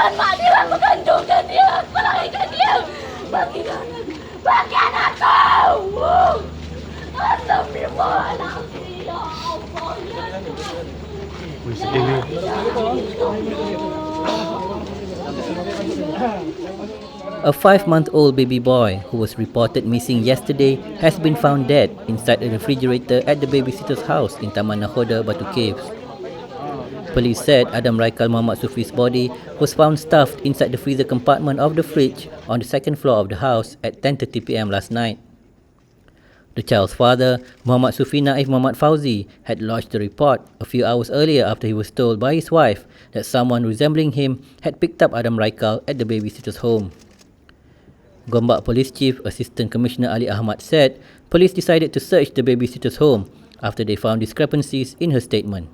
bukan mak dia, aku kandungkan dia, aku lahirkan dia. Bagi anakku. Astagfirullahaladzim. Ya Allah. A 5-month-old baby boy who was reported missing yesterday has been found dead inside a refrigerator at the babysitter's house in Taman Nakhoda, Batu Caves. Police said Adam Raikal Muhammad Sufi's body was found stuffed inside the freezer compartment of the fridge on the second floor of the house at 10:30 p.m. last night. The child's father, Muhammad Sufi Naif Muhammad Fauzi, had lodged a report a few hours earlier after he was told by his wife that someone resembling him had picked up Adam Raikal at the babysitter's home. Gombak Police Chief Assistant Commissioner Ali Ahmad said police decided to search the babysitter's home after they found discrepancies in her statement.